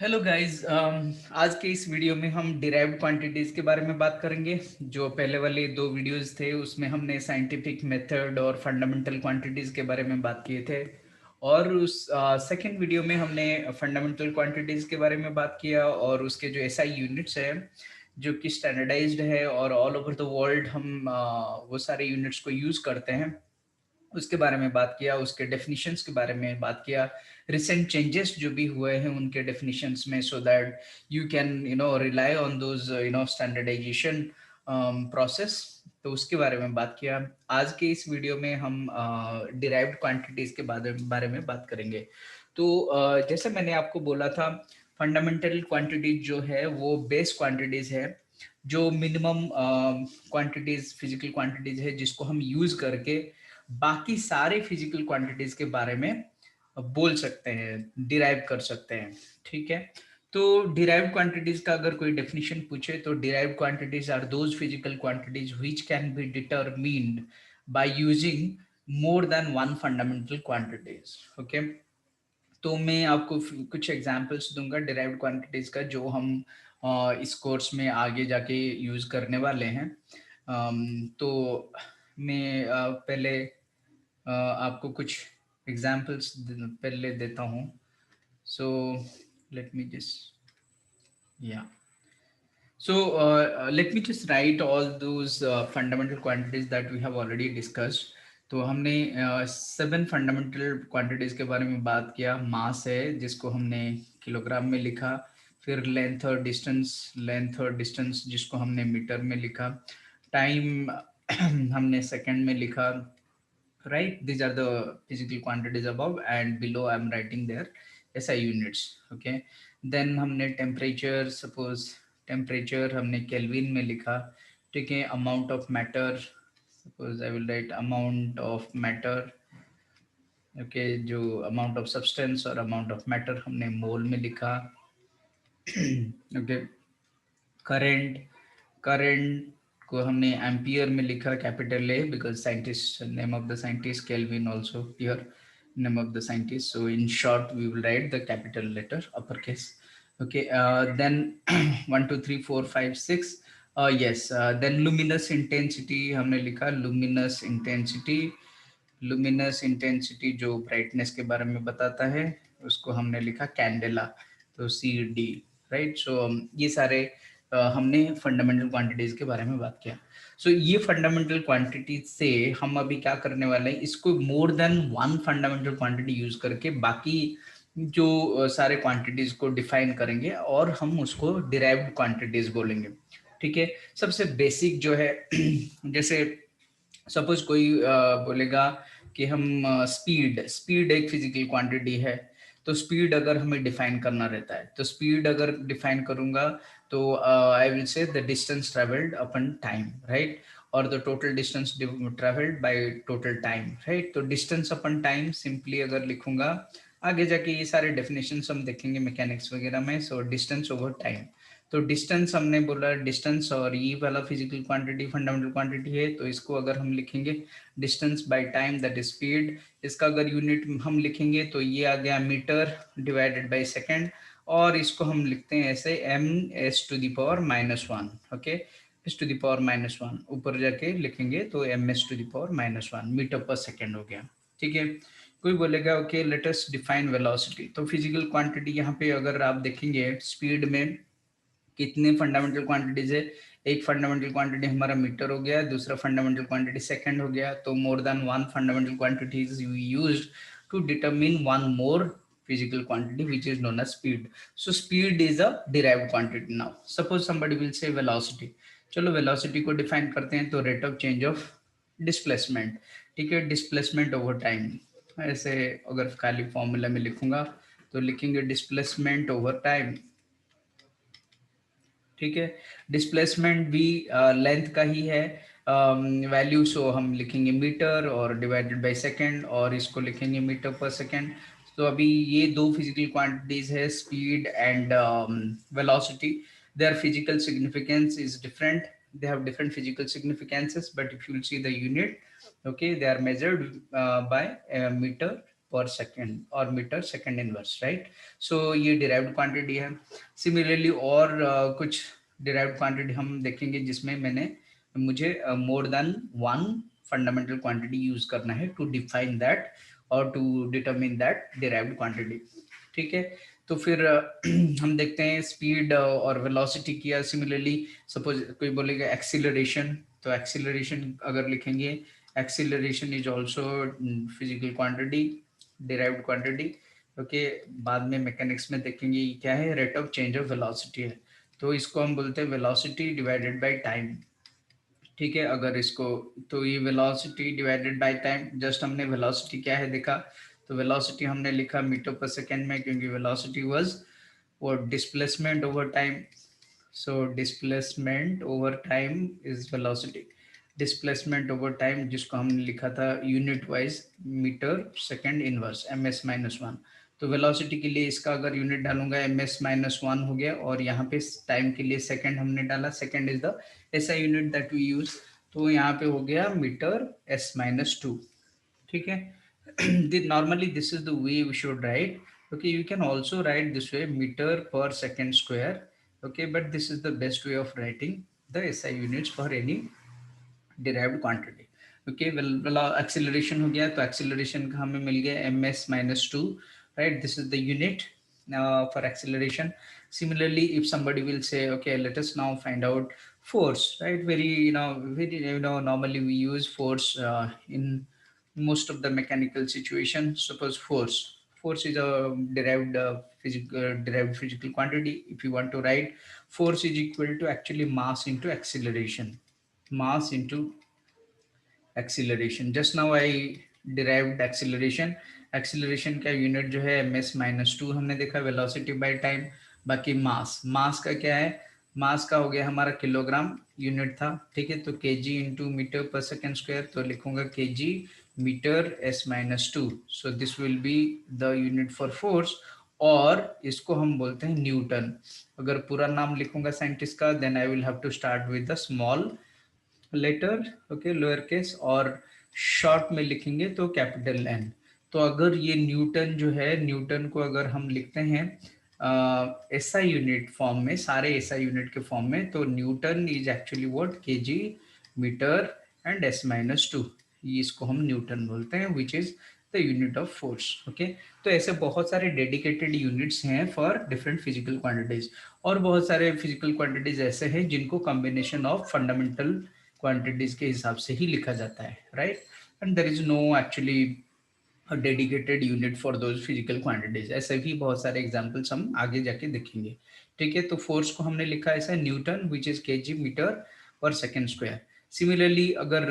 Hello guys. आज के इस वीडियो में हम डिराइव्ड क्वांटिटीज के बारे में बात करेंगे। जो पहले वाले दो वीडियोस थे उसमें हमने साइंटिफिक मेथड और फंडामेंटल क्वांटिटीज के बारे में बात किए थे, और उस सेकंड वीडियो में हमने फंडामेंटल क्वांटिटीज के बारे में बात किया और उसके जो एसआई यूनिट्स है जो कि स्टैंडर्डाइज्ड है और ऑल ओवर द वर्ल्ड हम वो सारे यूनिट्स को यूज करते हैं उसके बारे में बात किया, उसके डेफिनेशंस के बारे में बात किया, रिसेंट चेंजेस जो भी हुए हैं उनके डेफिनेशंस में, so that you can rely on those standardization process. तो उसके बारे में बात किया। आज के इस वीडियो में हम डिराइव्ड क्वांटिटीज के बारे में बात करेंगे। तो जैसे मैंने आपको बोला था, फंडामेंटल क्वांटिटीज जो है वो बेस क्वांटिटीज है, जो मिनिमम क्वांटिटीज फिजिकल क्वांटिटीज है जिसको हम यूज करके बाकी सारे फिजिकल क्वांटिटीज के बारे में बोल सकते हैं, डिराइव कर सकते हैं। ठीक है, तो डिराइव्ड क्वांटिटीज का अगर कोई डेफिनेशन पूछे तो derived quantities are those physical quantities which can be determined by using more than one fundamental quantities. Okay, तो मैं आपको कुछ एग्जांपल्स दूंगा डिराइव्ड क्वांटिटीज का जो हम इस कोर्स में आगे जाके यूज करने वाले हैं। तो मैं पहले आपको कुछ एग्जांपल्स पहले देता हूँ। सो लेट मी जस्ट या so let me just write all those fundamental quantities that we have already discussed. तो हमने 7 फंडामेंटल क्वांटिटीज के बारे में बात किया। मास है जिसको हमने किलोग्राम में लिखा, फिर लेंथ और डिस्टेंस जिसको हमने मीटर में लिखा, टाइम हमने सेकंड में लिखा। Right, these are the physical quantities above, and below I'm writing their SI units. Okay, then हमने टेम्परेचर, सपोज टेम्परेचर हमने केल्विन में लिखा। ठीक है, amount of matter, suppose I will write amount of matter. Okay, जो amount of substance और amount of matter हमने मोल में लिखा। ओके, करंट, करंट को हमने एम्पियर में लिखा, capital A, because scientist, name of the scientist kelvin also here, name of the scientist. So in short, we will write the capital letter uppercase. Okay, then 1 2 3 4 5 6, yes, then luminous intensity हमने लिखा, luminous intensity, luminous intensity जो brightness के बारे में बताता है उसको हमने लिखा कैंडेला, तो सी डी। राइट, सो ये सारे हमने फंडामेंटल क्वांटिटीज के बारे में बात किया। सो ये फंडामेंटल क्वांटिटी से हम अभी क्या करने वाले हैं, इसको मोर than one fundamental quantity use करके बाकी जो सारे क्वांटिटीज को डिफाइन करेंगे और हम उसको डिराइव्ड क्वांटिटीज बोलेंगे। ठीक है, सबसे बेसिक जो है जैसे सपोज कोई बोलेगा कि हम स्पीड, स्पीड एक फिजिकल क्वांटिटी है, तो स्पीड अगर हमें डिफाइन करना रहता है तो स्पीड अगर डिफाइन करूंगा तो I will say the distance travelled upon time, right, और the total distance travelled by total time, right. तो डिस्टेंस अपन टाइम सिंपली अगर लिखूंगा, आगे जाके ये सारे डेफिनेशंस हम देखेंगे मैकेनिक्स वगैरह में। सो डिस्टेंस ओवर टाइम, तो डिस्टेंस हमने बोला, डिस्टेंस और ये वाला फिजिकल क्वांटिटी फंडामेंटल क्वांटिटी है, तो इसको अगर हम लिखेंगे distance by time that is speed, इसका अगर यूनिट हम लिखेंगे तो ये आ गया मीटर डिवाइडेड बाय सेकेंड, और इसको हम लिखते हैं ऐसे M S to the power minus one. Okay, S to the power minus one ऊपर जाके लिखेंगे तो M S to the power minus one metre per second हो गया। ठीक है, कोई बोलेगा okay let us define velocity, तो फिजिकल क्वांटिटी यहाँ पे अगर आप देखेंगे स्पीड में कितने फंडामेंटल क्वांटिटीज है, एक फंडामेंटल क्वांटिटी हमारा मीटर हो गया, दूसरा फंडामेंटल क्वांटिटी सेकंड हो गया, तो more than one fundamental quantity is used to determine one more physical quantity which is known as speed. So speed is a derived quantity. Now suppose somebody will say velocity, चलो velocity को define करते हैं, तो rate of change of displacement। ठीक है, displacement over time, ऐसे अगर खाली फॉर्मूला में लिखूंगा तो लिखेंगे displacement over time। ठीक है, डिस्प्लेसमेंट भी लेंथ का ही है वैल्यू, सो हम लिखेंगे मीटर और डिवाइडेड बाय सेकंड, और इसको लिखेंगे मीटर पर सेकंड। तो अभी ये दो फिजिकल क्वांटिटीज है, speed and velocity, their physical significance is different, they have different physical significances, but if you will see the unit, okay, they are measured by meter पर second और metre second inverse, right. सो ये derived quantity है। Similarly और कुछ derived quantity हम देखेंगे जिसमें मुझे more than one fundamental quantity use करना है टू डिफाइन दैट और to determine that derived quantity, ठीक है। तो फिर हम देखते हैं स्पीड और वेलोसिटी किया। सिमिलरली सपोज कोई बोलेगा एक्सीलरेशन, तो एक्सीलरेशन अगर लिखेंगे, acceleration is also physical quantity, derived quantity, okay. बाद में मैकेनिक्स में देखेंगे ये क्या है, rate of change of velocity है, तो इसको हम बोलते हैं वेलोसिटी डिवाइडेड बाय टाइम, ठीक है। अगर इसको, तो ये velocity divided by time, just हमने वेलोसिटी क्या है देखा, तो वेलोसिटी हमने लिखा मीटर पर सेकेंड में, क्योंकि वेलोसिटी वाज और displacement over time, so displacement over time is velocity, displacement over time जिसको हमने लिखा था unit wise metre second inverse ms-1। तो वेलोसिटी के लिए इसका अगर यूनिट डालूंगा ms-1 हो गया, और यहाँ पे टाइम के लिए सेकेंड हमने डाला, सेकेंड इज द ऐसा यूनिट दैट वी यूज, तो यहाँ पे हो गया मीटर s-2, ठीक है। Normally this is the way we should write, okay। You can also write this way, meter per second square, okay, but this is the best way of writing the SI units for any derived quantity, okay। well acceleration हो गया, तो acceleration का हमें मिल गया ms-2, right, this is the unit for acceleration। Similarly, if somebody will say, okay, let us now find out force, right, very normally we use force in most of the mechanical situation. Suppose force is a derived physical quantity. If you want to write, force is equal to actually mass into acceleration, mass into acceleration। just now I derived acceleration, acceleration का unit जो है ms-2 हमने देखा, velocity by time. बाकी मास का क्या है, मास का हो गया हमारा किलोग्राम यूनिट था, ठीक है। तो KG into metre per second square, तो लिखूंगा KG metre s-2, so this will be the unit for force, और इसको हम बोलते हैं न्यूटन। अगर पूरा नाम लिखूंगा साइंटिस्ट का, then I will have to start with the small letter, okay, lower case, और शॉर्ट में लिखेंगे तो कैपिटल एन। तो अगर ये न्यूटन जो है, न्यूटन को अगर हम लिखते हैं एसआई यूनिट फॉर्म में, सारे एसआई यूनिट के फॉर्म में, तो Newton is actually what, KG metre and s-2, इसको हम न्यूटन बोलते हैं, which is the unit of force, okay. तो ऐसे बहुत सारे डेडिकेटेड यूनिट्स हैं फॉर डिफरेंट फिजिकल क्वांटिटीज, और बहुत सारे फिजिकल क्वांटिटीज ऐसे हैं जिनको कॉम्बिनेशन ऑफ फंडामेंटल क्वांटिटीज के हिसाब से ही लिखा जाता है, right. And there is no actually dedicated unit for those physical quantities. ऐसे भी बहुत सारे एग्जांपल्स हम आगे जाके देखेंगे, ठीक है। तो फोर्स को हमने लिखा ऐसा newton, which is KG metre per second square. Similarly अगर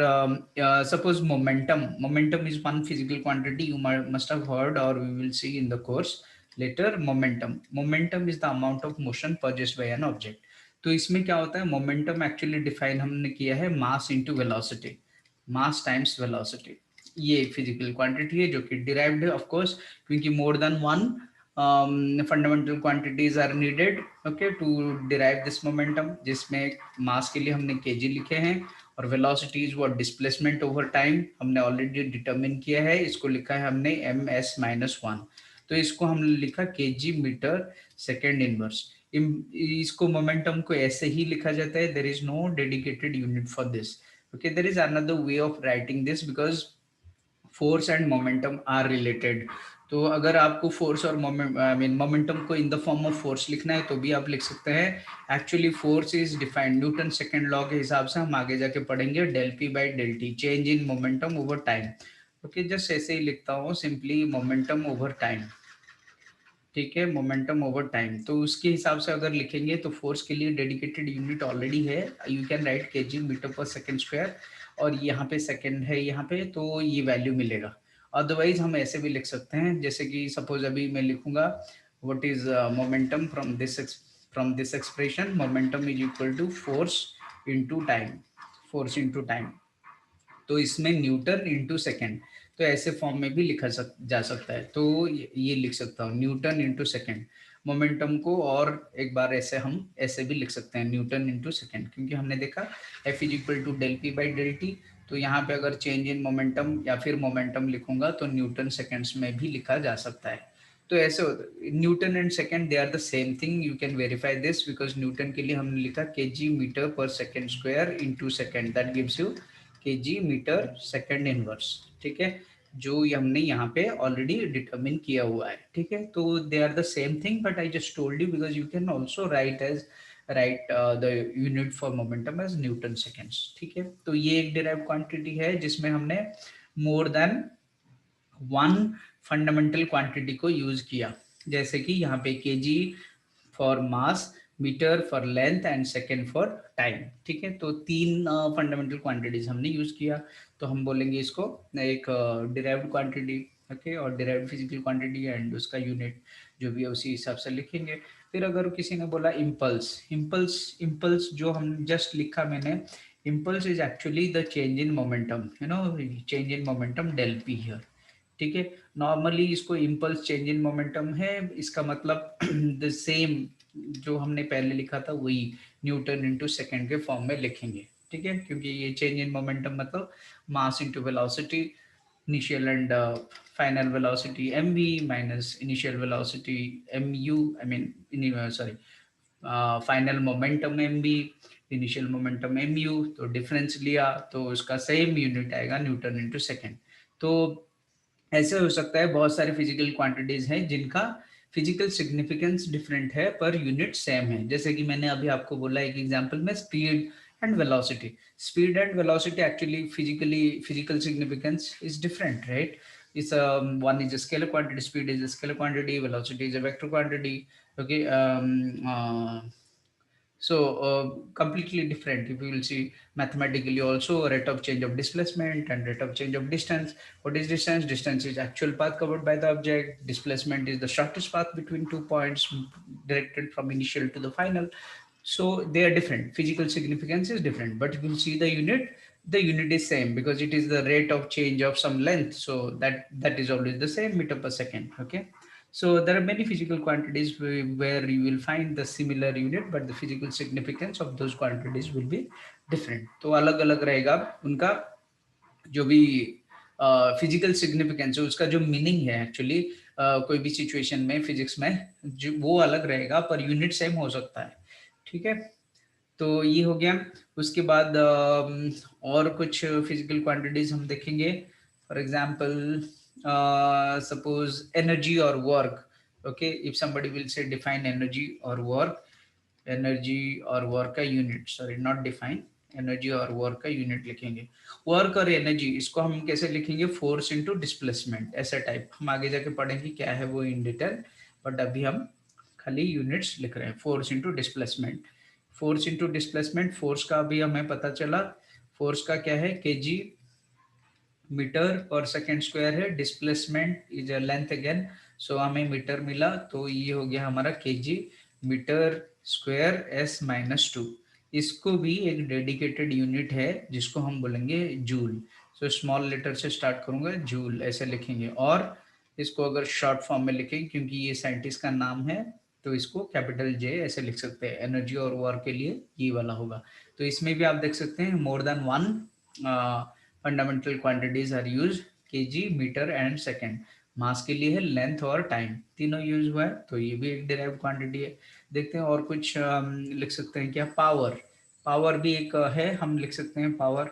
suppose momentum is one physical quantity, you must have heard और we will see in the course later. Momentum is the amount of motion produced by an object. तो इसमें क्या होता है, momentum actually define हमने किया है mass into velocity, mass times velocity. ये फिजिकल क्वांटिटी है जो कि डिराइव्ड है ऑफ कोर्स, क्योंकि more than one fundamental quantities are needed, okay, to derive this momentum, जिसमें मास के लिए हमने केजी लिखे हैं, और velocity is what, displacement over time हमने ऑलरेडी डिटरमिन किया है, इसको लिखा है हमने ms-1। तो इसको हमने लिखा केजी मीटर सेकेंड इनवर्स। इसको मोमेंटम को ऐसे ही लिखा जाता है, there is no dedicated unit for this, okay. There is another way of writing this, because force and momentum are related. तो अगर आपको फोर्स और मोमेंटम को in the form of force लिखना है तो भी आप लिख सकते हैं। Actually force is defined Newton second law के हिसाब से, हम आगे जाके पढ़ेंगे, del P by del T, change in momentum over time, okay. Just ऐसे ही लिखता हूँ सिंपली, मोमेंटम ओवर टाइम, ठीक है, मोमेंटम ओवर टाइम। तो उसके हिसाब से अगर लिखेंगे तो फोर्स के लिए डेडिकेटेड यूनिट ऑलरेडी है, you can write KG metre per second square, और यहाँ पे सेकेंड है यहाँ पे, तो ये वैल्यू मिलेगा। अदरवाइज हम ऐसे भी लिख सकते हैं, जैसे कि सपोज अभी मैं लिखूंगा what is momentum from this expression, momentum is equal to force into time, force into time. तो इसमें न्यूटन इंटू सेकेंड, तो ऐसे फॉर्म में भी लिखा जा सकता है। तो ये लिख सकता हूँ न्यूटन इंटू सेकेंड मोमेंटम को, और एक बार ऐसे हम ऐसे भी लिख सकते हैं न्यूटन इंटू सेकेंड, क्योंकि हमने देखा F is equal to del P by del T, तो यहाँ पे अगर चेंज इन मोमेंटम या फिर मोमेंटम लिखूंगा तो न्यूटन सेकेंड्स में भी लिखा जा सकता है। तो ऐसे होता है, Newton and second they are the same thing, you can verify this because Newton के लिए हमने लिखा KG metre per second square into second, that gives you KG metre second inverse. ठीक है, जो हमने यहाँ पे ऑलरेडी डिटरमिन किया हुआ है। ठीक है, तो they are the same thing but I just told you because you can also write the unit for momentum as Newton seconds. ठीक है, तो ये एक डिराइव्ड क्वांटिटी है जिसमें हमने more than one fundamental quantity को यूज किया, जैसे कि यहाँ पे KG for mass, metre for length and second for time. ठीक है, तो तीन फंडामेंटल क्वांटिटीज हमने यूज किया, तो हम बोलेंगे इसको एक डिराइव्ड क्वांटिटी। ओके, और डिराइव्ड फिजिकल क्वांटिटी एंड उसका यूनिट जो भी है उसी हिसाब से लिखेंगे। फिर अगर किसी ने बोला इम्पल्स, इम्पल्स जो हम जस्ट लिखा मैंने, impulse is actually the change in momentum, you know, change in momentum del P here. ठीक है, नॉर्मली इसको इम्पल्स चेंज इन मोमेंटम है, इसका मतलब द सेम जो हमने पहले लिखा था वही न्यूटन इनटू सेकंड के फॉर्म में लिखेंगे। ठीक है, क्योंकि ये चेंज इन मोमेंटम मतलब mass into velocity, initial and final velocity mv minus initial velocity mu, I mean sorry, final momentum mv, initial momentum mu, तो डिफरेंस लिया तो उसका सेम यूनिट आएगा न्यूटन इनटू सेकंड। तो ऐसे हो सकता है बहुत सारे फिजिकल क्वांटिटीज हैं जिनका फिजिकल सिग्निफिकेंस डिफरेंट है पर यूनिट सेम है। जैसे कि मैंने अभी आपको बोला एक एग्जांपल में, speed and velocity. Speed and velocity actually physical significance is different, right? इस one is a scalar quantity, speed is a scalar quantity, velocity is a vector quantity. Okay, so completely different. If you will see mathematically also, rate of change of displacement and rate of change of distance. What is distance? Distance is actual path covered by the object. Displacement is the shortest path between 2 points directed from initial to the final. So they are different. Physical significance is different, but if you see the unit is same because it is the rate of change of some length. So that is always the same, meter per second. Okay. So there are many physical quantities where you will find the similar unit, but the physical significance of those quantities will be different. तो अलग अलग रहेगा उनका जो भी physical significance है, उसका जो मीनिंग है एक्चुअली कोई भी सिचुएशन में फिजिक्स में जो वो अलग रहेगा पर यूनिट सेम हो सकता है। ठीक है, तो ये हो गया। उसके बाद और कुछ फिजिकल क्वांटिटीज हम देखेंगे। फॉर एग्जांपल सपोज एनर्जी और work. Okay, if somebody will say define energy और वर्क, एनर्जी और वर्क का unit, sorry not define, energy और वर्क का यूनिट लिखेंगे। वर्क और एनर्जी इसको हम कैसे लिखेंगे, फोर्स इनटू डिस्प्लेसमेंट, ऐसा टाइप हम आगे जाके पढ़ेंगे क्या है वो इन डिटेल, बट अभी हम खाली यूनिट्स लिख रहे हैं। Force into displacement, force into displacement, force का भी हमें पता चला, फोर्स का क्या है KG metre per second square है, displacement is length again, so हमें मीटर मिला, तो ये हो गया हमारा KG metre square S minus two. इसको भी एक डेडिकेटेड यूनिट है जिसको हम बोलेंगे जूल। सो स्मॉल लेटर से स्टार्ट करूंगा, जूल ऐसे लिखेंगे, और इसको अगर शॉर्ट फॉर्म में लिखें क्योंकि ये साइंटिस्ट का नाम है तो इसको कैपिटल जे ऐसे लिख सकते हैं। एनर्जी और वर्क के लिए ये वाला होगा। तो इसमें भी आप देख सकते हैं more than one fundamental quantities are used, KG metre and second. Mass के लिए है, लेंथ और टाइम तीनों यूज हुआ है, तो ये भी एक डिराइव्ड क्वांटिटी है। देखते हैं और कुछ लिख सकते हैं क्या, पावर, पावर भी एक है, हम लिख सकते हैं power,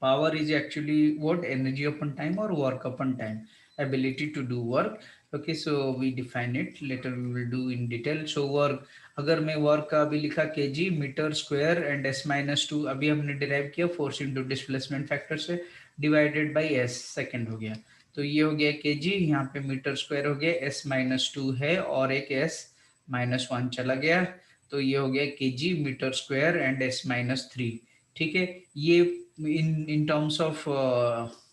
power is actually what, energy upon time or work upon time, ability to do work. Okay, so we define it, later we will do in detail. So work, अगर मैं work का अभी लिखा kg metre square and s minus two, अभी हमने derive किया force into displacement factor से, divided by s second हो गया, तो ये हो गया kg, यहाँ पे मीटर स्क्वायर हो गया, s माइनस टू है और एक s माइनस वन चला गया, तो ये हो गया kg metre square and s minus three. ठीक है, ये इन टर्म्स ऑफ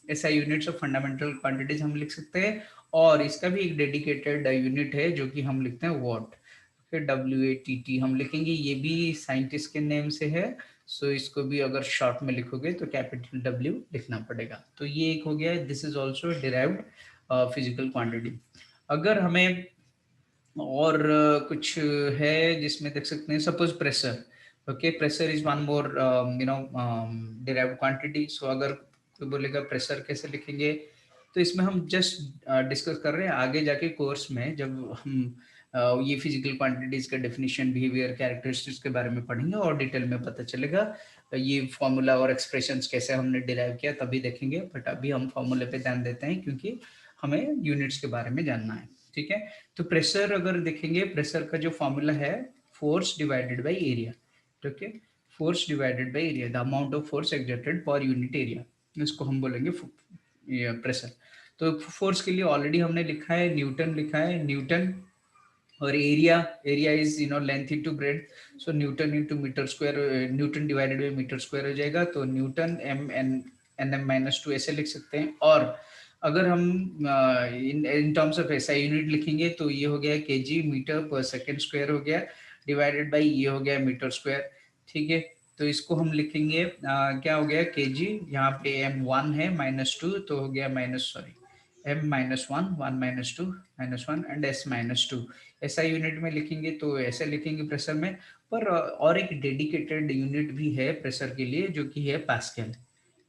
ऐसा यूनिट्स ऑफ फंडामेंटल क्वांटिटीज हम लिख सकते हैं। और इसका भी एक डेडिकेटेड यूनिट है जो कि हम लिखते हैं वॉट, WATT हम लिखेंगे, ये भी साइंटिस्ट के नेम से है। सो इसको भी अगर शॉर्ट में लिखोगे तो कैपिटल W लिखना पड़ेगा। तो ये एक हो गया, this is also derived physical quantity. अगर हमें और कुछ है जिसमें देख सकते हैं, suppose pressure, okay, pressure is one more derived quantity. So अगर कोई बोलेगा प्रेशर कैसे लिखेंगे, तो इसमें हम जस्ट डिस्कस कर रहे हैं. आगे जाके कोर्स में जब हम ये फिजिकल क्वांटिटीज का डेफिनेशन, बिहेवियर, कैरेक्टरिस्टिक्स के बारे में पढ़ेंगे और डिटेल में पता चलेगा ये फॉर्मूला और एक्सप्रेशंस कैसे हमने डिराइव किया, तभी देखेंगे. बट अभी हम फॉर्मूले पे ध्यान देते हैं क्योंकि हमें यूनिट्स के बारे में जानना है. ठीक है, तो प्रेशर अगर देखेंगे, प्रेशर का जो फॉर्मूला है force divided by area. Okay, force divided by area, the amount of force exerted per unit area, इसको हम बोलेंगे प्रेशर. तो फोर्स के लिए ऑलरेडी हमने लिखा है न्यूटन, लिखा है न्यूटन. और area, area is length into breadth, so Newton into metre square, Newton divided by metre square हो जाएगा. तो Newton M N M minus two ऐसे लिख सकते हैं. और अगर हम in terms of SI unit लिखेंगे तो ये हो गया KG metre per second square हो गया, डिवाइडेड बाई ये हो गया मीटर स्क्वायर. ठीक है, तो इसको हम लिखेंगे क्या हो गया केजी, यहाँ पे एम वन है माइनस टू, तो हो गया minus, sorry, M minus one, one minus two, minus one and S minus two. ऐसा यूनिट में लिखेंगे तो ऐसे लिखेंगे प्रेशर में. पर और एक डेडिकेटेड यूनिट भी है प्रेशर के लिए जो कि है पास्कल.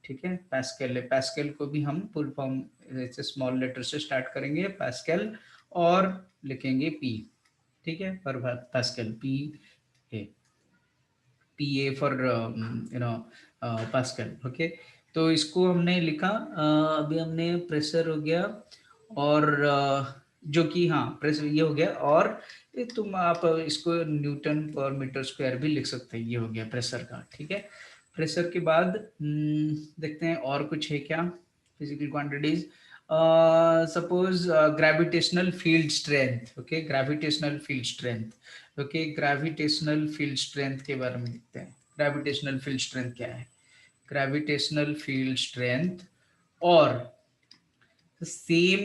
ठीक है, पास्कल है. पास्कल को भी हम फुल फॉर्म ऐसे स्मॉल लेटर से स्टार्ट करेंगे, पास्कल, और लिखेंगे पी. ठीक है, पर pascal, P A, P A for pascal. Okay, तो इसको हमने लिखा. अभी हमने प्रेशर हो गया, और जो कि हाँ प्रेशर ये हो गया. और ये तुम आप इसको न्यूटन पर मीटर स्क्वायर भी लिख सकते हैं, ये हो गया प्रेशर का. ठीक है, प्रेशर के बाद देखते हैं और कुछ है क्या physical quantities. Suppose gravitational field strength. Okay, gravitational field strength. Okay, gravitational field strength के बारे में देखते हैं. ग्रेविटेशनल फील्ड स्ट्रेंथ क्या है? ग्रेविटेशनल फील्ड स्ट्रेंथ और सेम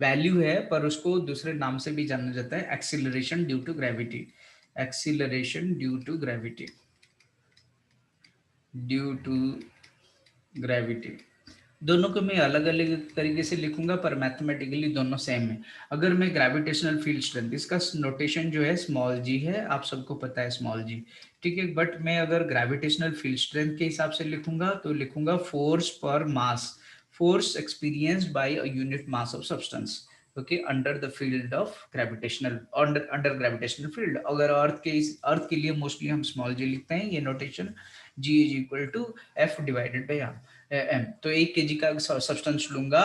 वैल्यू है, पर उसको दूसरे नाम से भी जाना जाता है, acceleration due to gravity. Acceleration due to gravity, due to gravity. दोनों को मैं अलग अलग तरीके से लिखूंगा, पर मैथमेटिकली दोनों सेम है. अगर मैं ग्रेविटेशनल फील्ड स्ट्रेंथ, इसका नोटेशन जो है स्मॉल जी है, आप सबको पता है स्मॉल जी. ठीक है, बट मैं अगर ग्रेविटेशनल फील्ड स्ट्रेंथ के हिसाब से लिखूंगा तो लिखूंगा force per mass, force experienced by a unit mass of substance. Okay, under the field of gravitational, under gravitational field. अगर अर्थ के लिए मोस्टली हम स्मॉल जी लिखते हैं, ये notation, G is equal to F divided by R M. तो 1 kg का substance लूंगा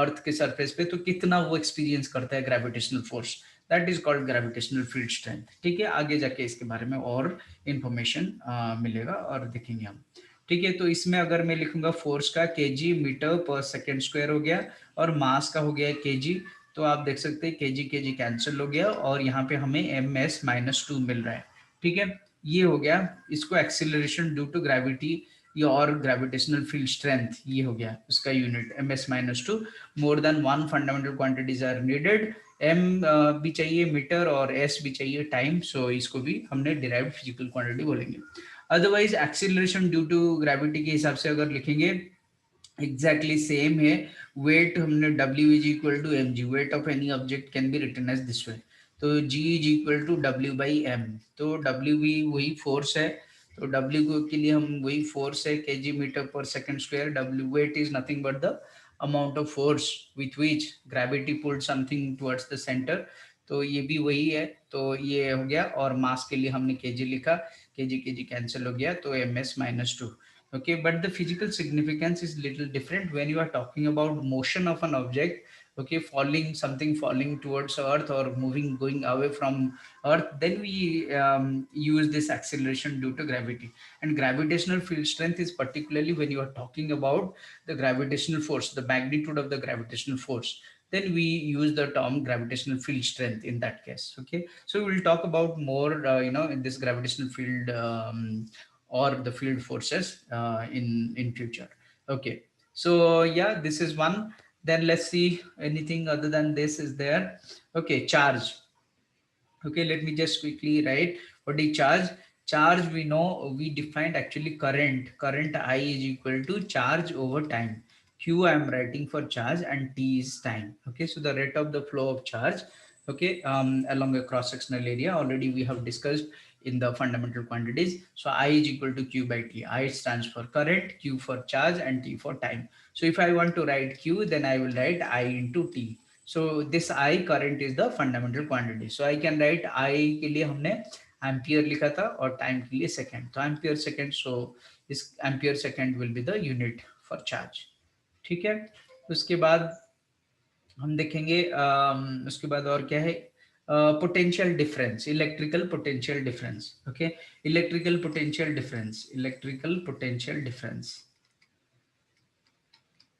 अर्थ के सरफेस पे, तो कितना वो एक्सपीरियंस करता है gravitational force, that is called gravitational field strength. ठीक है, आगे जाके इसके बारे में और इंफॉर्मेशन मिलेगा और देखेंगे हम. ठीक है, तो इसमें अगर मैं लिखूंगा फोर्स का KG metre per second square हो गया, और मास का हो गया केजी, तो आप देख सकते हैं केजी केजी कैंसिल हो गया, और यहाँ पे हमें एम एस माइनस टू मिल रहा है. ठीक है, ये हो गया. इसको एक्सिलरेशन ड्यू टू ग्रेविटी, ये और ग्रेविटेशनल फील्ड स्ट्रेंथ, ये हो गया उसका unit, M S minus two. More than one fundamental quantities are needed. M भी चाहिए मीटर, और एस भी चाहिए टाइम. सो इसको भी हमने डिराइव्ड फिजिकल क्वांटिटी बोलेंगे. Otherwise acceleration due to gravity के हिसाब से अगर लिखेंगे, एग्जैक्टली सेम है. वेट हमने W is equal to M G, weight of any object can be written as this way. तो G is equal to W by M. तो W भी वही फोर्स है, तो W को के लिए हम वही फोर्स है kg metre per second square. W weight is nothing but the amount of force with which gravity pulled something towards the centre. तो ये भी वही है, तो ये हो गया. और मास के लिए हमने kg लिखा, kg कैंसिल हो गया, तो ms minus two. Okay, but the physical significance is little different when you are talking about motion of an object. Okay, something falling towards earth or moving, going away from earth, then we use this acceleration due to gravity. And gravitational field strength is particularly when you are talking about the gravitational force, the magnitude of the gravitational force, then we use the term gravitational field strength in that case. Okay, so we'll talk about more in this gravitational field or the field forces in future. Okay, so yeah, this is one. Then let's see anything other than this is there. Okay, charge. Okay, let me just quickly write what is charge. Charge, we know, we defined actually current I is equal to charge over time. Q I am writing for charge and T is time. Okay, so the rate of the flow of charge. okay, along a cross-sectional area. Already we have discussed in the fundamental quantities. So I is equal to Q by T. I stands for current, Q for charge, and T for time. So if I want to write Q, then I will write I into T. So this I current is the fundamental quantity. So I can write I के लिए हमने ampere लिखा था और time के लिए second, तो ampere second. So इस ampere second will be the unit for charge. ठीक है. उसके बाद हम देखेंगे उसके बाद और क्या है, potential difference, electrical potential difference. Okay, electrical potential difference, electrical potential difference,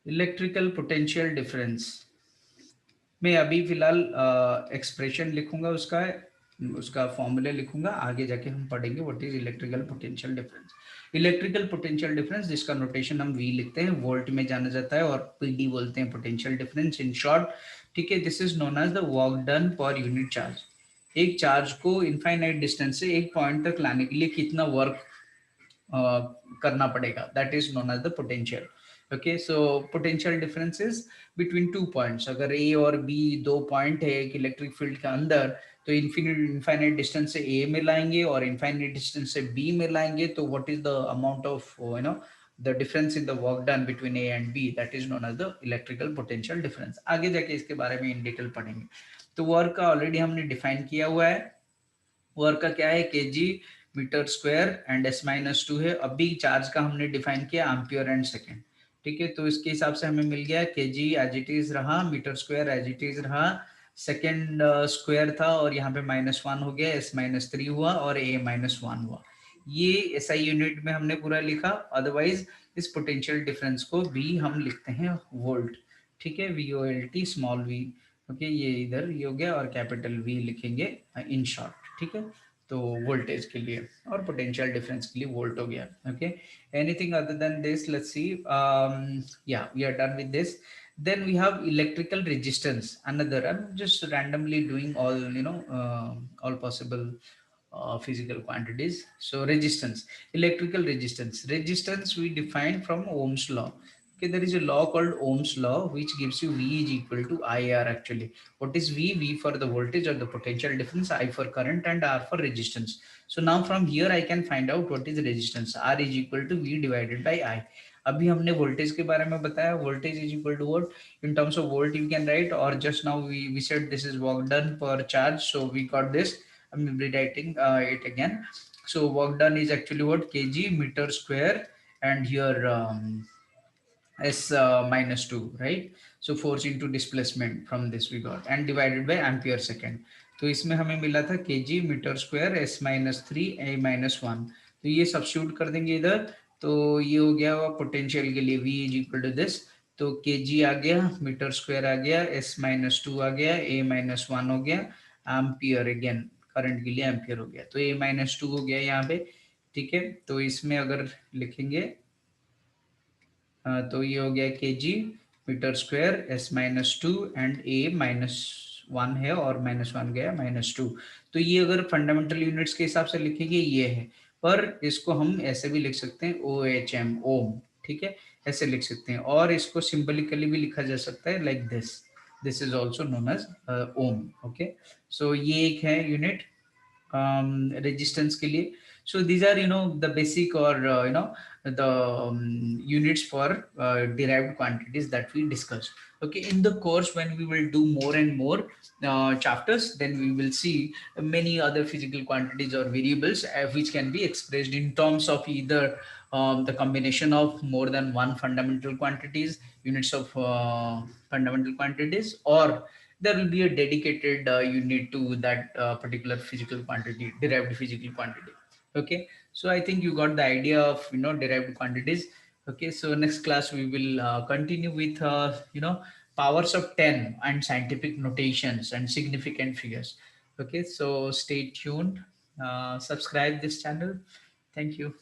electrical potential difference. मैं अभी फिलहाल एक्सप्रेशन लिखूंगा, उसका उसका फॉर्मूला लिखूंगा, आगे जाके हम पढ़ेंगे what is electrical potential difference. Electrical potential difference जिसका नोटेशन हम वी लिखते हैं, वोल्ट में जाना जाता है, और पीडी बोलते हैं पोटेंशियल डिफरेंस इन शॉर्ट. ठीक है. This is known as the work done per unit charge. एक चार्ज को इनफाइनाइट डिस्टेंस से एक पॉइंट तक लाने के लिए कितना वर्क करना पड़ेगा, that is known as the potential. Okay, so potential differences between two points. अगर ए और बी दो पॉइंट है एक इलेक्ट्रिक फील्ड के अंदर, तो इनफाइनाइट डिस्टेंस से ए में लाएंगे और इनफाइनाइट डिस्टेंस से बी में लाएंगे, तो what is the amount of the difference in the work done between A and B, that is known as the electrical potential difference. आगे जाके इसके बारे में इन डिटेल पढ़ेंगे. तो वर्क का ऑलरेडी हमने डिफाइन किया हुआ है. वर्क का क्या है, KG metre square and S minus two है. अभी चार्ज का हमने डिफाइन किया एम्पियर एंड सेकेंड. ठीक है. तो इसके हिसाब से हमें मिल गया केजी एज इट इज रहा, metre square as it is रहा, सेकेंड स्क्वायर था और यहाँ पे -1 हो गया, एस माइनस 3 हुआ और ए -1 हुआ. ये एसआई यूनिट में हमने पूरा लिखा. अदरवाइज इस पोटेंशियल डिफरेंस को भी हम लिखते हैं वोल्ट. ठीक है, VOLT स्मॉल वी. ओके, ये इधर ये हो गया और कैपिटल वी लिखेंगे इन शॉर्ट. ठीक है. तो वोल्टेज के लिए और पोटेंशियल डिफरेंस के लिए वोल्ट हो गया. Okay, anything other than this, let's see. Yeah we are done with this. Then we have electrical resistance, another. I'm just randomly doing all all possible physical quantities. So resistance, electrical resistance we define from Ohm's law. Okay, there is a law called Ohm's law which gives you V is equal to IR. Actually, what is V? V for the voltage or the potential difference, I for current, and R for resistance. So now from here I can find out what is resistance. R is equal to V divided by I. अभी हमने voltage के बारे में बताया, voltage is equal to what in terms of volt you can write, or just now we said this is work done per charge, so we got this. I'm rewriting it again. So work done is actually what, kg meter square, and here s minus 2, right? So force into displacement from this we got, and divided by ampere second. तो इसमें हमें मिला था kg metre square s minus 3 a minus 1. तो ये substitute कर देंगे इधर, तो ये हो गया पोटेंशियल के लिए v is equal to this. तो kg आ गया, मीटर स्क्वायर आ गया, s माइनस 2 आ गया, a माइनस 1 हो गया, एम्पियर अगेन करंट के लिए एम्पियर हो गया, तो a माइनस 2 हो गया यहाँ पे. ठीक है. तो इसमें अगर लिखेंगे तो ये हो गया kg metre square s minus 2 and a minus 1 है और -1 गया -2. तो ये अगर फंडामेंटल यूनिट्स के हिसाब से लिखेंगे ये है, पर इसको हम ऐसे भी लिख सकते हैं OHM, ओम. ठीक है, ऐसे लिख सकते हैं, और इसको सिंबलिकली भी लिखा जा सकता है like this. This is also known as ohm. Okay, so ये एक है यूनिट resistance के लिए. So these are the basic, or the units for derived quantities that we discussed. Okay, in the course when we will do more and more chapters, then we will see many other physical quantities or variables which can be expressed in terms of either the combination of more than one fundamental quantities, units of fundamental quantities, or there will be a dedicated unit to that particular physical quantity, derived physical quantity. Okay, so I think you got the idea of derived quantities. Okay, so next class we will continue with powers of 10 and scientific notations and significant figures. Okay, so stay tuned, subscribe this channel. Thank you.